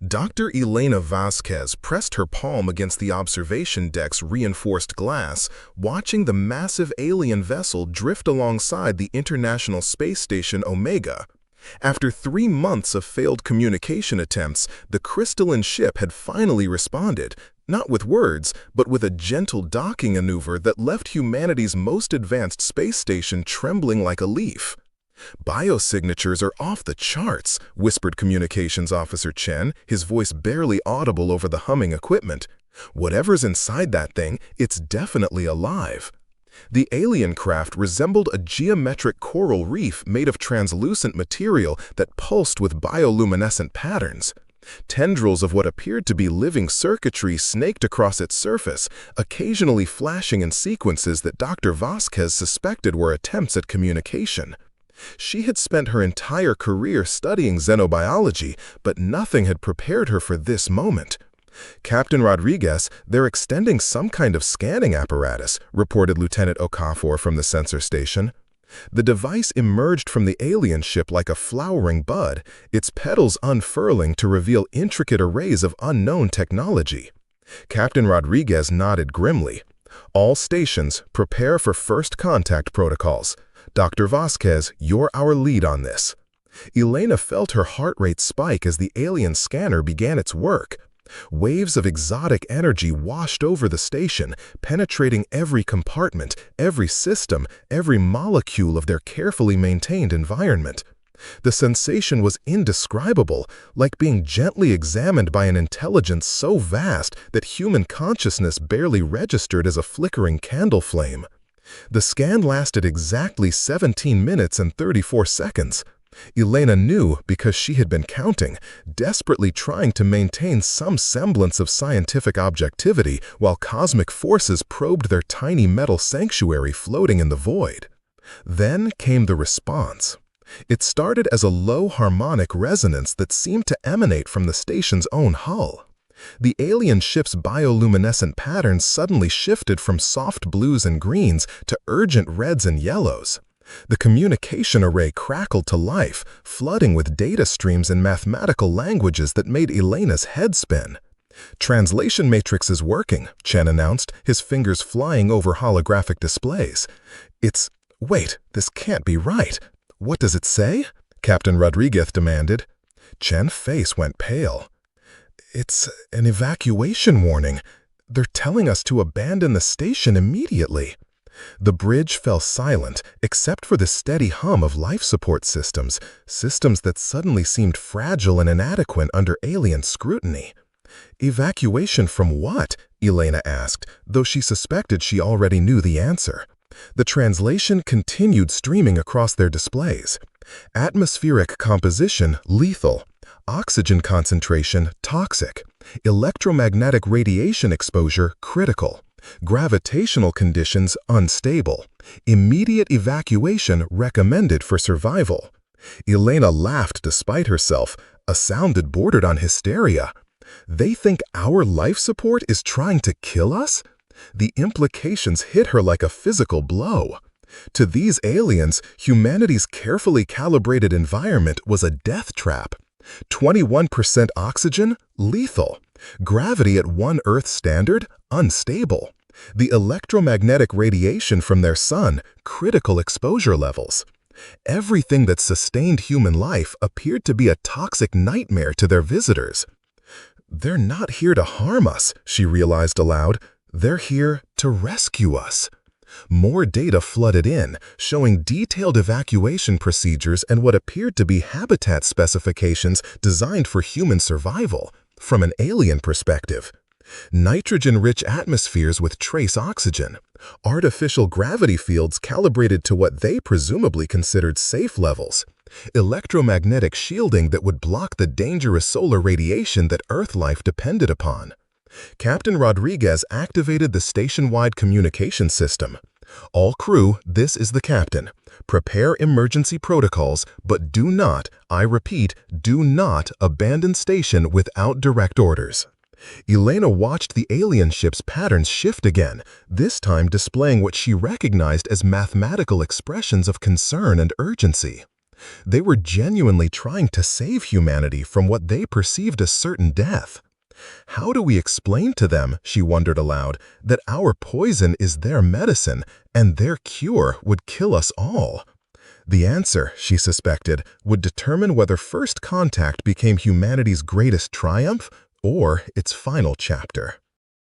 Dr. Elena Vasquez pressed her palm against the observation deck's reinforced glass, watching the massive alien vessel drift alongside the International Space Station Omega. After 3 months of failed communication attempts, the crystalline ship had finally responded, not with words, but with a gentle docking maneuver that left humanity's most advanced space station trembling like a leaf. "Biosignatures are off the charts," whispered Communications Officer Chen, his voice barely audible over the humming equipment. "Whatever's inside that thing, it's definitely alive." The alien craft resembled a geometric coral reef made of translucent material that pulsed with bioluminescent patterns. Tendrils of what appeared to be living circuitry snaked across its surface, occasionally flashing in sequences that Dr. Vasquez suspected were attempts at communication. She had spent her entire career studying xenobiology, but nothing had prepared her for this moment. "Captain Rodriguez, they're extending some kind of scanning apparatus," reported Lieutenant Okafor from the sensor station. The device emerged from the alien ship like a flowering bud, its petals unfurling to reveal intricate arrays of unknown technology. Captain Rodriguez nodded grimly. "All stations, prepare for first contact protocols. Dr. Vasquez, you're our lead on this." Elena felt her heart rate spike as the alien scanner began its work. Waves of exotic energy washed over the station, penetrating every compartment, every system, every molecule of their carefully maintained environment. The sensation was indescribable, like being gently examined by an intelligence so vast that human consciousness barely registered as a flickering candle flame. The scan lasted exactly 17 minutes and 34 seconds. Elena knew because she had been counting, desperately trying to maintain some semblance of scientific objectivity while cosmic forces probed their tiny metal sanctuary floating in the void. Then came the response. It started as a low harmonic resonance that seemed to emanate from the station's own hull. The alien ship's bioluminescent patterns suddenly shifted from soft blues and greens to urgent reds and yellows. The communication array crackled to life, flooding with data streams in mathematical languages that made Elena's head spin. "Translation matrix is working," Chen announced, his fingers flying over holographic displays. Wait, this can't be right. What does it say?" Captain Rodriguez demanded. Chen's face went pale. "It's an evacuation warning. They're telling us to abandon the station immediately." The bridge fell silent, except for the steady hum of life support systems that suddenly seemed fragile and inadequate under alien scrutiny. "Evacuation from what?" Elena asked, though she suspected she already knew the answer. The translation continued streaming across their displays. "Atmospheric composition, lethal. Oxygen concentration, toxic. Electromagnetic radiation exposure, critical. Gravitational conditions, unstable. Immediate evacuation recommended for survival." Elena laughed despite herself, a sound that bordered on hysteria. "They think our life support is trying to kill us?" The implications hit her like a physical blow. To these aliens, humanity's carefully calibrated environment was a death trap. 21% oxygen? Lethal. Gravity at 1 Earth standard? Unstable. The electromagnetic radiation from their sun? Critical exposure levels. Everything that sustained human life appeared to be a toxic nightmare to their visitors. "They're not here to harm us," she realized aloud. "They're here to rescue us." More data flooded in, showing detailed evacuation procedures and what appeared to be habitat specifications designed for human survival, from an alien perspective. Nitrogen-rich atmospheres with trace oxygen, artificial gravity fields calibrated to what they presumably considered safe levels, electromagnetic shielding that would block the dangerous solar radiation that Earth life depended upon. Captain Rodriguez activated the station-wide communication system. "All crew, this is the captain. Prepare emergency protocols, but do not, I repeat, do not abandon station without direct orders." Elena watched the alien ship's patterns shift again, this time displaying what she recognized as mathematical expressions of concern and urgency. They were genuinely trying to save humanity from what they perceived as certain death. How do we explain to them, she wondered aloud, that our poison is their medicine and their cure would kill us all? The answer, she suspected, would determine whether first contact became humanity's greatest triumph or its final chapter.